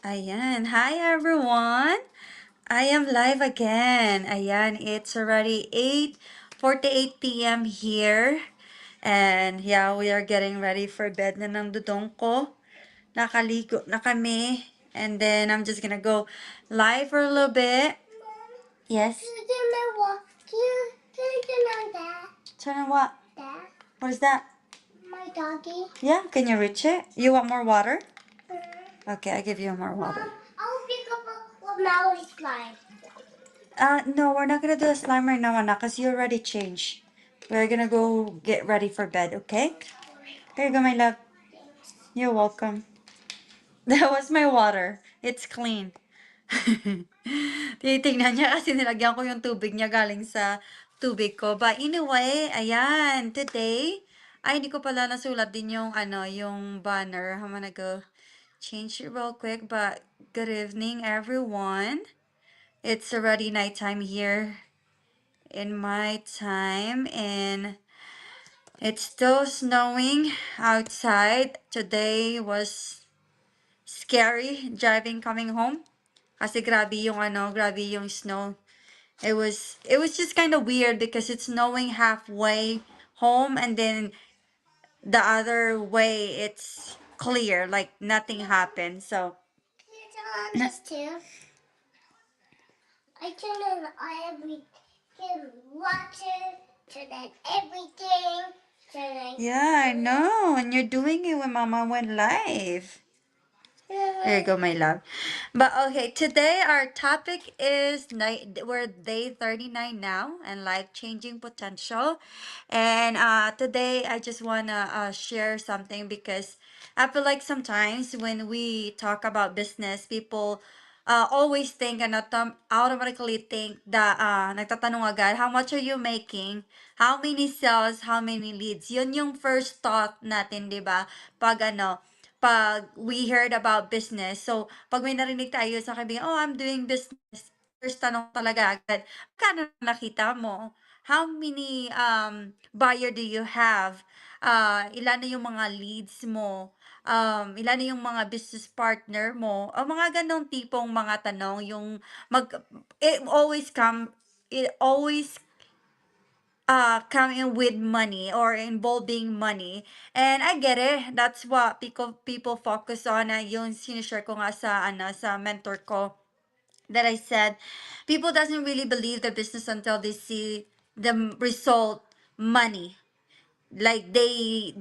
Ayan. Hi, everyone. I am live again. Ayan, it's already 8:48 p.m. here. And yeah, we are getting ready for bed na ng dudong ko. Nakaligo na kami. And then I'm just gonna go live for a little bit. Yes. Can I turn on that? Turn on what? That. What is that? My doggy. Yeah, can you reach it? You want more water? Okay, I give you more water. I'll pick up a Maui slime. No, we're not gonna do a slime right now, Anna, because you already changed. We're gonna go get ready for bed, okay? Here you go, my love. You're welcome. That was my water. It's clean. Tinitingnan niya kasi nilagyan ko yung tubig niya galing sa tubig ko. But anyway, ayan, today, ay, hindi ko pala nasulat din yung, yung banner. I'm gonna go change it real quick, but good evening, everyone. It's already nighttime here in my time, and it's still snowing outside. Today was scary driving coming home. Kasi grabe yung snow. It was just kind of weird because it's snowing halfway home and then the other way it's clear, like nothing happened. So can you turn on this too? I turn on everything, water, turn on everything, turn on. Yeah, I know. And you're doing it when Mama went live. There you go, my love. But okay, today our topic is we're day 39 now and life changing potential. And today I just wanna share something because I feel like sometimes when we talk about business, people always think and automatically think that nagtatanong agad, how much are you making? How many sales? How many leads? Yun yung first thought natin, di ba? Pag we heard about business. So, pag may narinig tayo sa kaibigan, oh, I'm doing business. First tanong talaga agad, magkano nakita mo? How many buyer do you have? Ilan na yung mga leads mo? Ilan na yung mga business partner mo? O mga ganong tipong mga tanong, yung mag, it always coming with money or involving money. And I get it. That's what people focus on. Yung sinishare ko nga sa mentor ko that I said, people doesn't really believe the business until they see the result money. Like they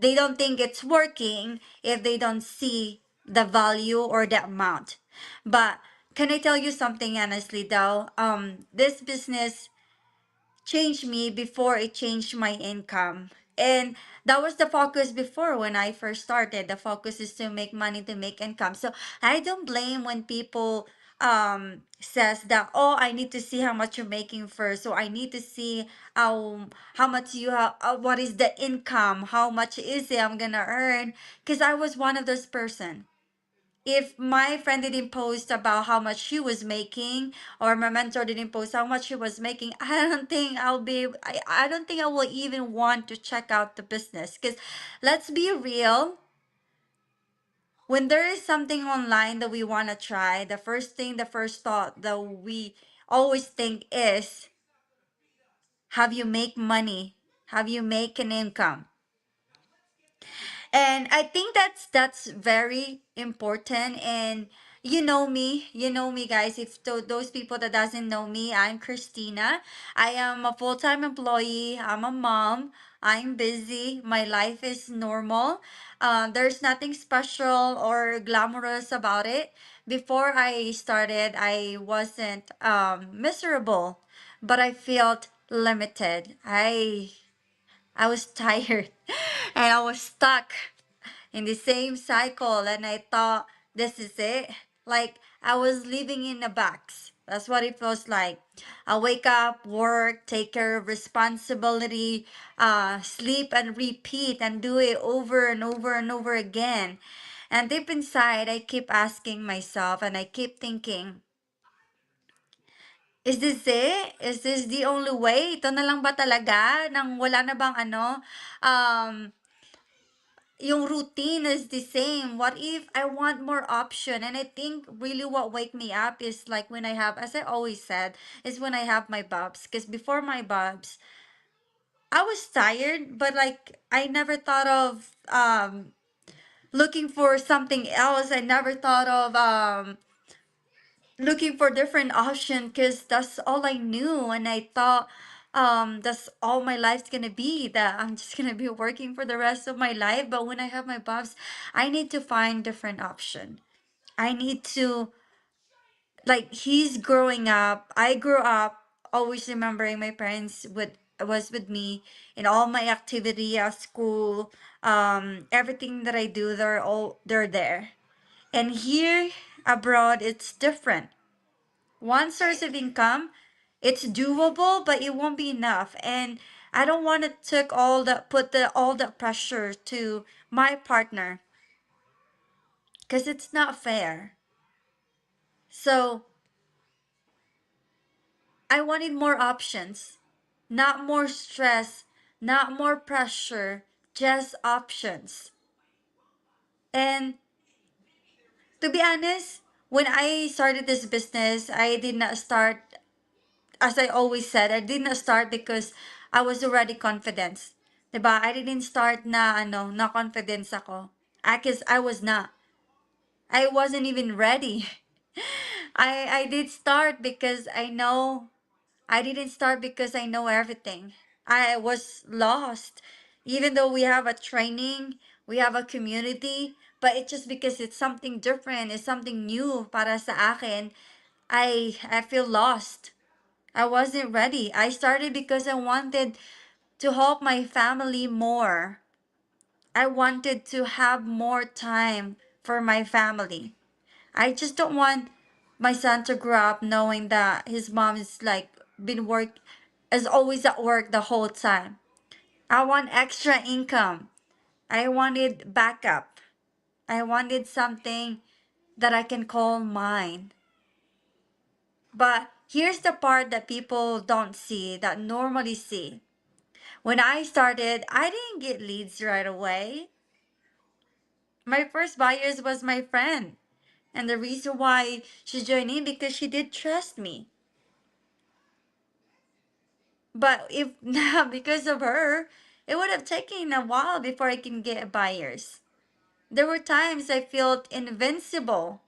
don't think it's working if they don't see the value or the amount. But can I tell you something honestly though? This business changed me before it changed my income. And that was the focus before when I first started. The focus is to make money, to make income. So I don't blame when people says that, oh, I need to see how much you're making first. So I need to see how much you have, what is the income, how much is it I'm gonna earn, because I was one of those person. If my friend didn't post about how much she was making, or my mentor didn't post how much she was making, I don't think I will even want to check out the business. Because let's be real, when there is something online that we want to try, the first thought that we always think is, have you make money? Have you make an income? And I think that's very important. And you know me, guys. If those people that doesn't know me, I'm Christina. I am a full-time employee. I'm a mom. I'm busy. My life is normal. There's nothing special or glamorous about it. Before I started, I wasn't miserable, but I felt limited. I was tired and I was stuck in the same cycle, and I thought this is it. Like I was living in a box. That's what it feels like. I wake up, work, take care of responsibility, sleep and repeat and do it over and over and over again. And deep inside, I keep asking myself and I keep thinking, is this it? Is this the only way? Ito na lang ba talaga? Nang wala na bang um, yung routine is the same? What if I want more option? And I think really what wake me up is like when I have, as I always said, is when I have my bobs. Because before my bobs, I was tired, but like I never thought of looking for something else. I never thought of looking for different option because that's all I knew, and I thought that's all my life's gonna be, that I'm just gonna be working for the rest of my life. But when I have my bobs, I need to find different option. I need to, like, he's growing up, I grew up always remembering my parents would was with me in all my activity at school. Everything that I do, they're there. And here abroad it's different. One source of income, it's doable, but it won't be enough. And I don't want to take all the put the all the pressure to my partner because it's not fair. So I wanted more options, not more stress, not more pressure, just options. And to be honest, when I started this business, I did not start, as I always said, I did not start because I was already confident. Diba? I didn't start na confidence ako. Cause I was not. I wasn't even ready. I did start because I didn't start because I know everything. I was lost. Even though we have a training, we have a community, but it's just because it's something different, it's something new para sa akin, I feel lost. I wasn't ready. I started because I wanted to help my family more. I wanted to have more time for my family. I just don't want my son to grow up knowing that his mom is like been work is always at work the whole time. I want extra income. I wanted backup. I wanted something that I can call mine. But here's the part that people don't see, that normally see. When I started, I didn't get leads right away. My first buyers was my friend. And the reason why she joined in because she did trust me. But if not because of her, it would have taken a while before I can get buyers. There were times I felt invincible.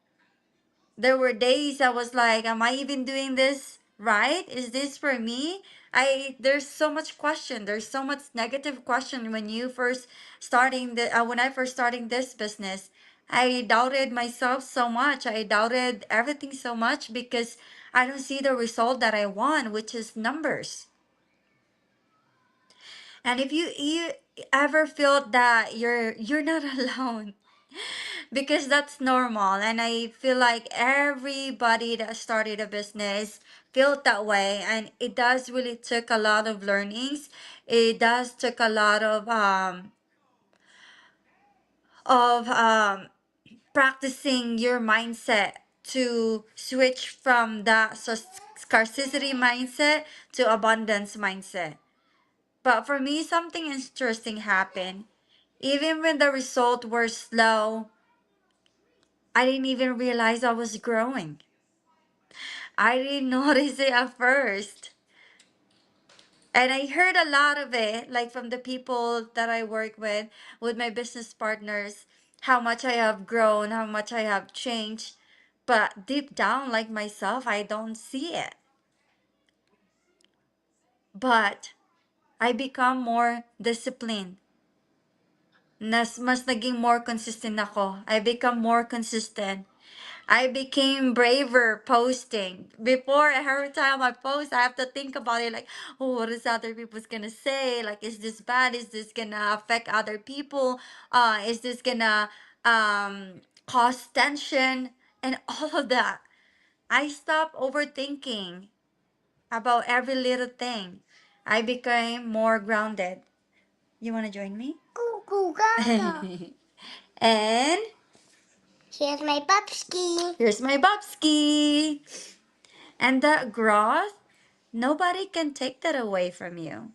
There were days I was like, am I even doing this right? Is this for me? There's so much question. There's so much negative question when you first starting the when I first starting this business. I doubted myself so much. I doubted everything so much because I don't see the result that I want, which is numbers. And if you ever feel that you're not alone, because that's normal, and I feel like everybody that started a business felt that way, and it does really took a lot of learnings. It does took a lot of practicing your mindset to switch from the scarcity mindset to abundance mindset. But for me, something interesting happened. Even when the results were slow, I didn't even realize I was growing. I didn't notice it at first. And I heard a lot of it, like from the people that I work with my business partners, how much I have grown, how much I have changed. But deep down, like myself, I don't see it. But I become more disciplined. Mas naging more consistent ako. I become more consistent. I became braver posting. Before, every time I post, I have to think about it like, oh, what is other people's gonna say? Like, is this bad? Is this gonna affect other people? Is this gonna cause tension? And all of that. I stopped overthinking about every little thing. I became more grounded. You wanna join me? Cuckoo gaga. And here's my Bobski. Here's my Bobski. And that growth, nobody can take that away from you.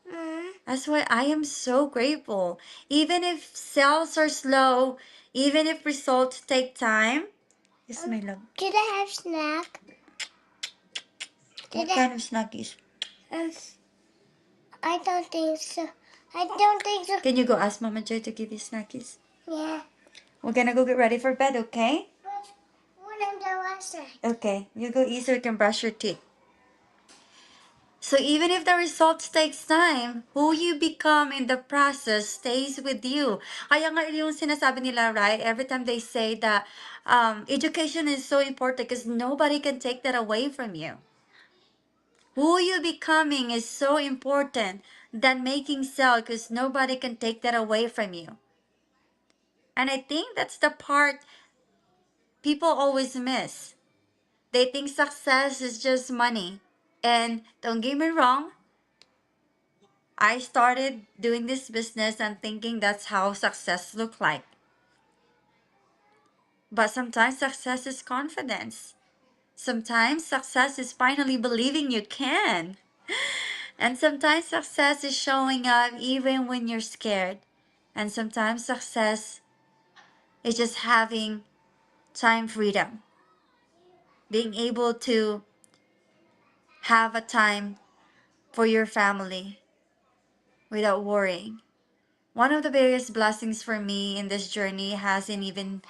Mm. That's why I am so grateful. Even if sales are slow, even if results take time. Yes, my love. Did I have snack? What kind of snackies? Um, I don't think so. I don't think so. Can you go ask Mama Joy to give you snackies? Yeah. We're gonna go get ready for bed, okay? But when I'm done last night. Okay, you go eat so you can brush your teeth. So even if the results takes time, who you become in the process stays with you. Kaya nga yung sinasabi nila, right? Every time they say that education is so important because nobody can take that away from you. Who you becoming is so important than making sell because nobody can take that away from you. And I think that's the part people always miss. They think success is just money. And don't get me wrong, I started doing this business and thinking that's how success look like. But sometimes success is confidence. Sometimes success is finally believing you can. And sometimes success is showing up even when you're scared. And sometimes success is just having time freedom. Being able to have a time for your family without worrying. One of the biggest blessings for me in this journey hasn't even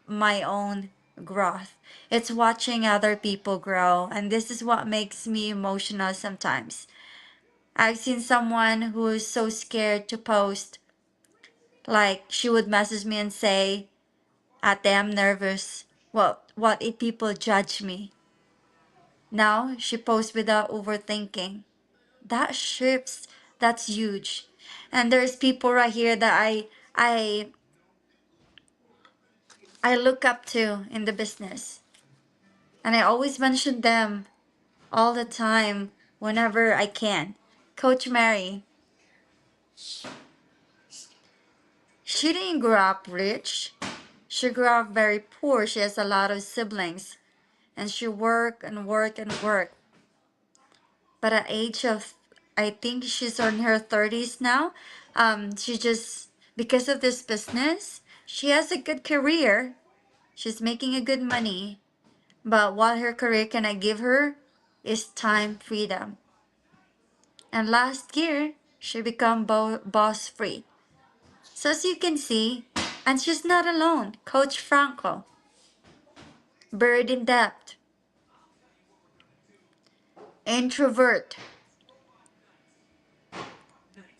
my own growth. It's watching other people grow, and this is what makes me emotional sometimes. I've seen someone who is so scared to post, like she would message me and say, Ate, I'm nervous. What if people judge me? Now she posts without overthinking. That shifts, that's huge. And there's people right here that I look up to in the business. And I always mention them all the time whenever I can. Coach Mary, she didn't grow up rich. She grew up very poor. She has a lot of siblings. And she worked and worked and worked. But at age of, I think she's in her 30s now, she just, because of this business, she has a good career. She's making a good money. But what her career can I give her is time freedom. And last year, she become boss free. So as you can see, and she's not alone. Coach Franco, buried in debt, introvert,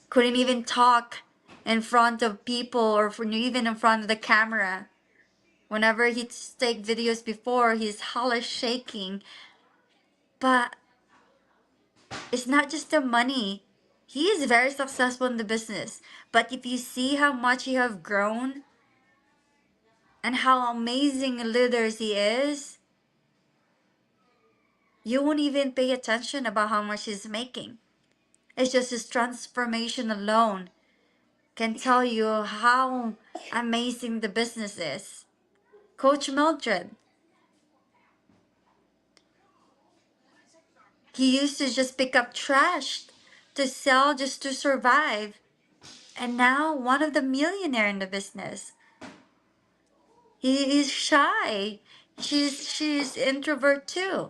couldn't even talk in front of people or even in front of the camera. Whenever he'd take videos before, his holler shaking. But it's not just the money. He is very successful in the business. But if you see how much he have grown and how amazing leaders he is, you won't even pay attention about how much he's making. It's just his transformation alone can tell you how amazing the business is. Coach Mildred, he used to just pick up trash to sell just to survive. And now one of the millionaire in the business. He is shy. She's introvert too.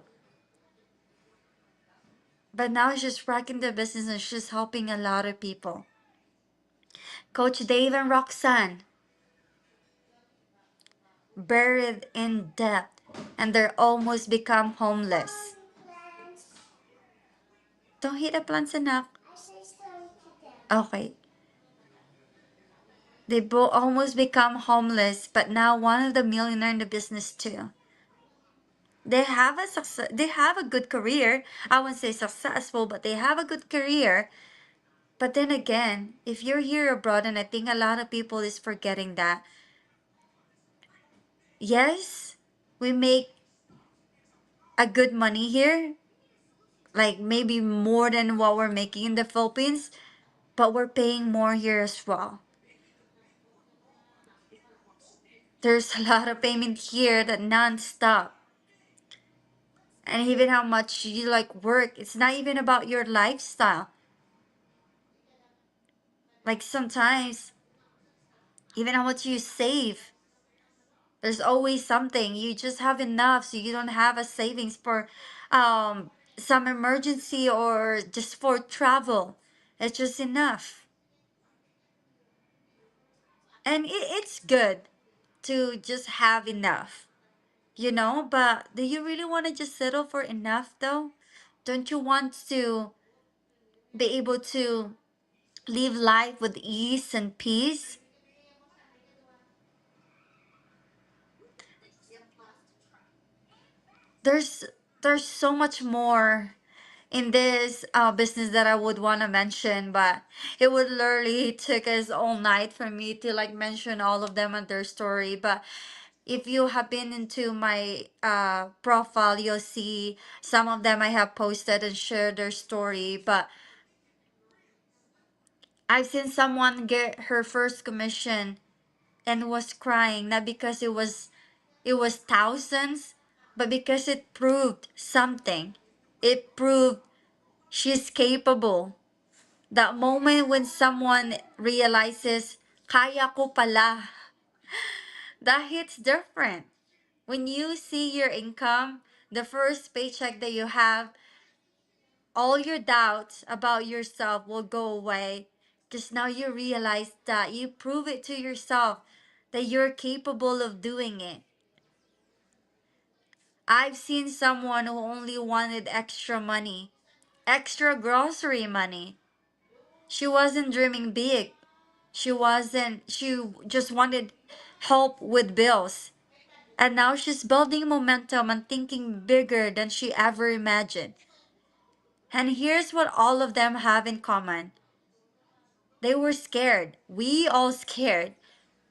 But now she's rocking the business and she's helping a lot of people. Coach Dave and Roxanne, buried in debt, and they're almost become homeless. Don't hit the plants, anak. Okay. They both almost become homeless, but now one of the millionaire in the business too. They have a success. They have a good career. I wouldn't say successful, but they have a good career. But then again, if you're here abroad, and I think a lot of people is forgetting that. Yes, we make a good money here, like maybe more than what we're making in the Philippines, but we're paying more here as well. There's a lot of payment here that non-stop. And even how much you like work, it's not even about your lifestyle. Like sometimes, even how much you save, there's always something. You just have enough, so you don't have a savings for some emergency or just for travel. It's just enough. And it's good to just have enough, you know? But do you really want to just settle for enough though? Don't you want to be able to live life with ease and peace? There's there's so much more in this business that I would want to mention, but it would literally take us all night for me to like mention all of them and their story. But if you have been into my profile, you'll see some of them I have posted and shared their story. But I've seen someone get her first commission and was crying, not because it was thousands, but because it proved something. It proved she's capable. That moment when someone realizes, kaya ko pala, that hits different. When you see your income, the first paycheck that you have, all your doubts about yourself will go away because now you realize that you prove it to yourself that you're capable of doing it. I've seen someone who only wanted extra money, extra grocery money. She wasn't dreaming big. She just wanted help with bills. And now she's building momentum and thinking bigger than she ever imagined. And here's what all of them have in common. They were scared. We all scared.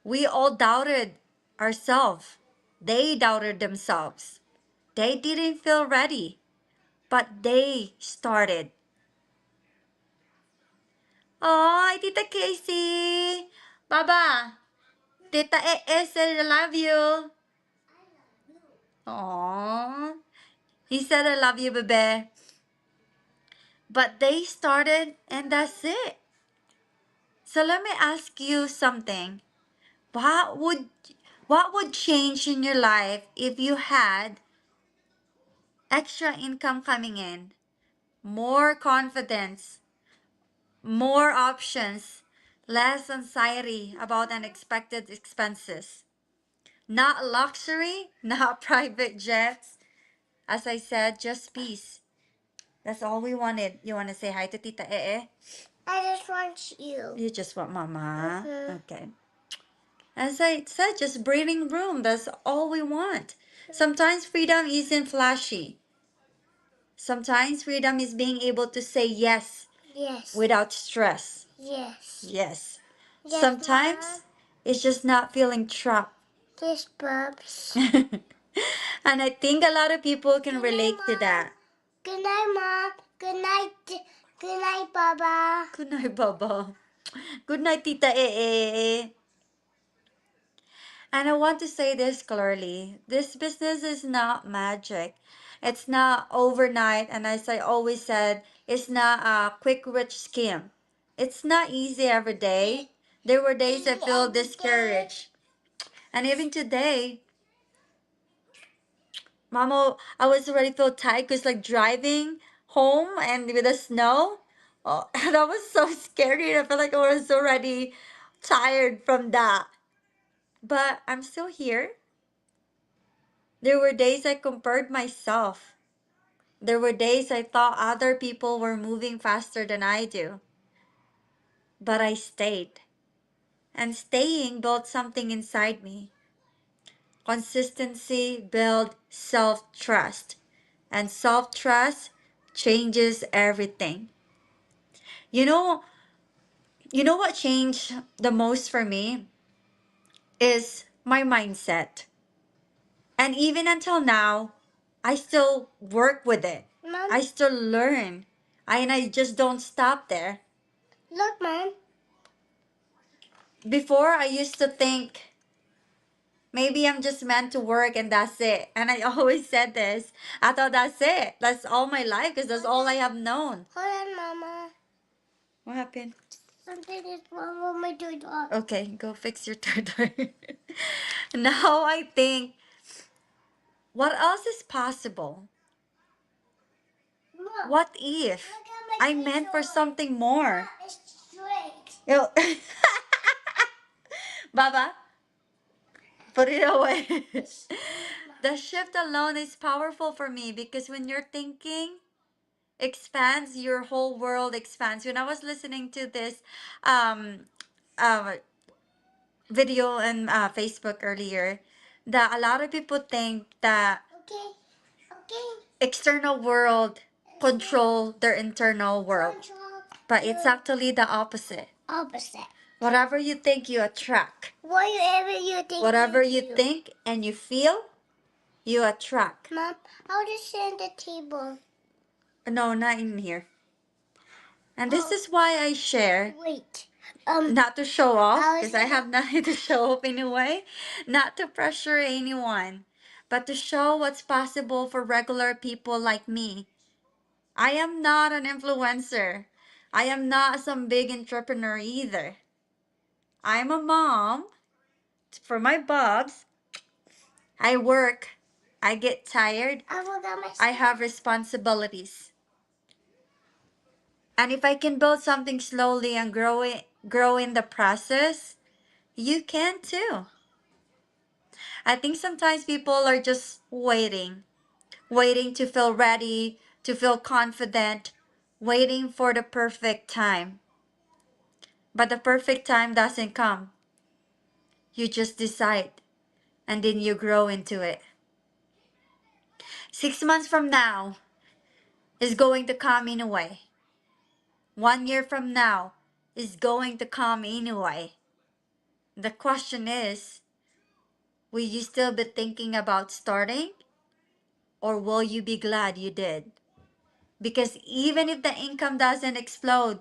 We all doubted ourselves. They doubted themselves. They didn't feel ready, but they started. Oh, Tita Casey. Baba. Tita said I love you. Oh, he said I love you, bebe. But they started and that's it. So let me ask you something. What would what would change in your life if you had extra income coming in, more confidence, more options, less anxiety about unexpected expenses? Not luxury, not private jets. As I said, just peace. That's all we wanted. You want to say hi to Tita Ee? I just want you. You just want Mama? Mhm. Okay. As I said, just breathing room. That's all we want. Sometimes freedom isn't flashy. Sometimes freedom is being able to say yes Yes. without stress. Yes. Yes. Yes, Sometimes Mom. it's just not feeling trapped. Yes, Bubs. And I think a lot of people can Good relate night, to Mom. that. Good night, Mom. Good night. Good night, Baba. Good night, Baba. Good night, Tita Ee. And I want to say this clearly. This business is not magic. It's not overnight. And as I always said, it's not a quick rich scheme. It's not easy every day. There were days I feel discouraged. And even today, Mama, I was already feel tired because like driving home and with the snow. Oh, that was so scary. I felt like I was already tired from that. But I'm still here. There were days I compared myself. There were days I thought other people were moving faster than I do. But I stayed. And staying built something inside me. Consistency built self trust. And self trust changes everything. You know, you know what changed the most for me is my mindset. And even until now, I still work with it. Mom. I still learn. And I just don't stop there. Look, Mom. Before, I used to think maybe I'm just meant to work and that's it. And I always said this. I thought that's it. That's all my life because that's all I have known. Hold on, Mama. What happened? Something is wrong with my door. Okay, go fix your door. Now I think, what else is possible? Look, What if look at my I meant for door. something more? It's straight. Yo- Baba, put it away. The shift alone is powerful for me because when you're thinking expands, your whole world expands. When I was listening to this um, uh, video on Facebook earlier, that a lot of people think that Okay. Okay. external world control their internal world, Control but it's your actually the opposite. opposite. Whatever you think, you attract. Whatever you think Whatever you you do. think and you feel, you attract. Mom, how to send the table? No, not in here. And this Oh, is why I share, wait. not to show off, I was because I have nothing to show off anyway, not to pressure anyone, but to show what's possible for regular people like me. I am not an influencer. I am not some big entrepreneur either. I'm a mom for my bubs. I work. I get tired. I forgot my I have responsibilities. And if I can build something slowly and grow in the process, you can too. I think sometimes people are just waiting to feel ready, to feel confident, waiting for the perfect time. But the perfect time doesn't come. You just decide and then you grow into it. 6 months from now is going to come anyway. 1 year from now is going to come anyway. The question is, will you still be thinking about starting, or will you be glad you did? Because even if the income doesn't explode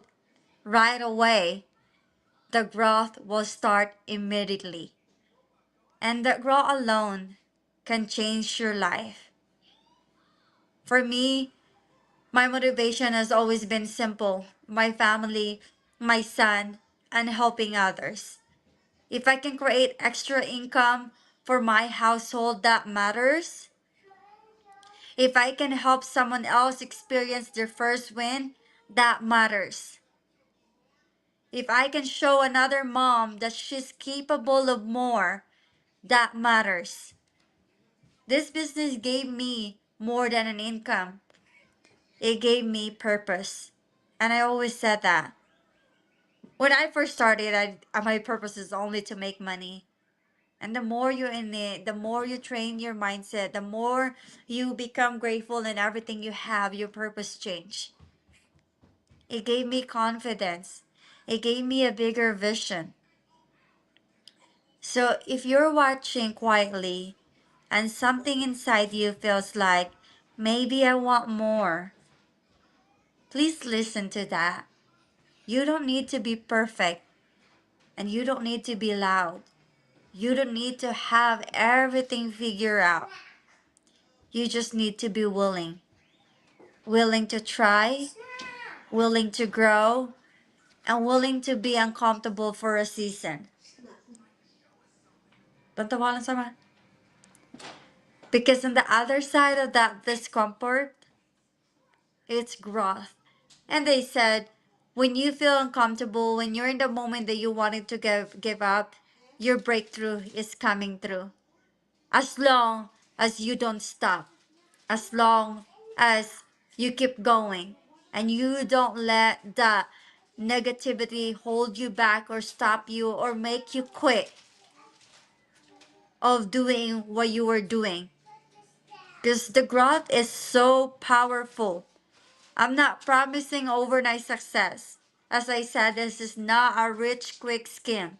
right away, the growth will start immediately. And the growth alone can change your life. For me, my motivation has always been simple: my family, my son, and helping others. If I can create extra income for my household, that matters. If I can help someone else experience their first win, that matters. If I can show another mom that she's capable of more, that matters. This business gave me more than an income. It gave me purpose. And I always said that. When I first started, my purpose is only to make money. And the more you're in it, the more you train your mindset, the more you become grateful in everything you have, your purpose change. It gave me confidence. It gave me a bigger vision. So if you're watching quietly and something inside you feels like, maybe I want more, please listen to that. You don't need to be perfect and you don't need to be loud. You don't need to have everything figured out. You just need to be willing. Willing to try, willing to grow, and willing to be uncomfortable for a season. Tatawalan sama. Because on the other side of that discomfort, it's growth. And they said, when you feel uncomfortable, when you're in the moment that you wanted to give up, your breakthrough is coming through. As long as you don't stop, as long as you keep going, and you don't let the negativity hold you back or stop you or make you quit of doing what you were doing. Because the growth is so powerful. I'm not promising overnight success. As I said, this is not a rich, quick scheme.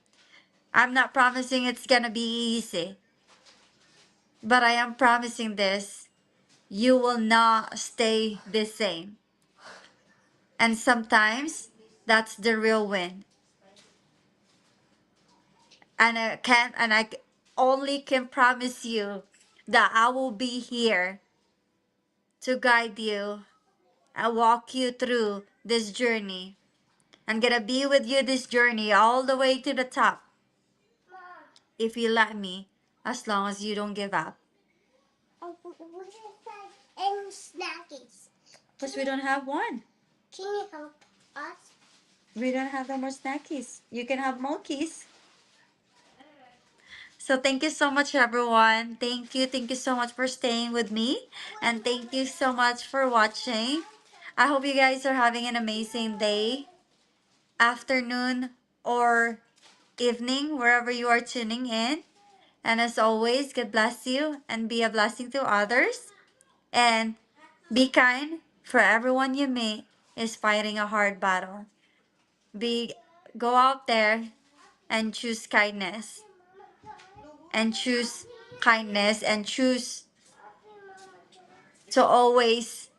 I'm not promising it's gonna be easy. But I am promising this: you will not stay the same. And sometimes that's the real win. And I only can promise you that I will be here to guide you and walk you through this journey I'm gonna be with you this journey all the way to the top. If you let me, as long as you don't give up. And snackies. Because we don't have one. Can you help us? We don't have no more snackies. You can have monkeys. So thank you so much, everyone. Thank you. Thank you so much for staying with me. And thank you so much for watching. I hope you guys are having an amazing day, afternoon, or evening, wherever you are tuning in. And as always, God bless you and be a blessing to others. And be kind, for everyone you meet is fighting a hard battle. Go out there and choose kindness. And choose kindness and choose to always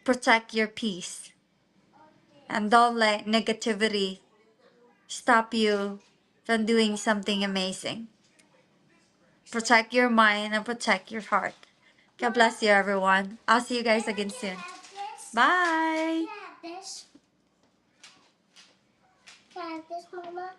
protect your peace. And don't let negativity stop you from doing something amazing. Protect your mind and protect your heart. God bless you, everyone. I'll see you guys again soon. Bye. Can I have this, Mama?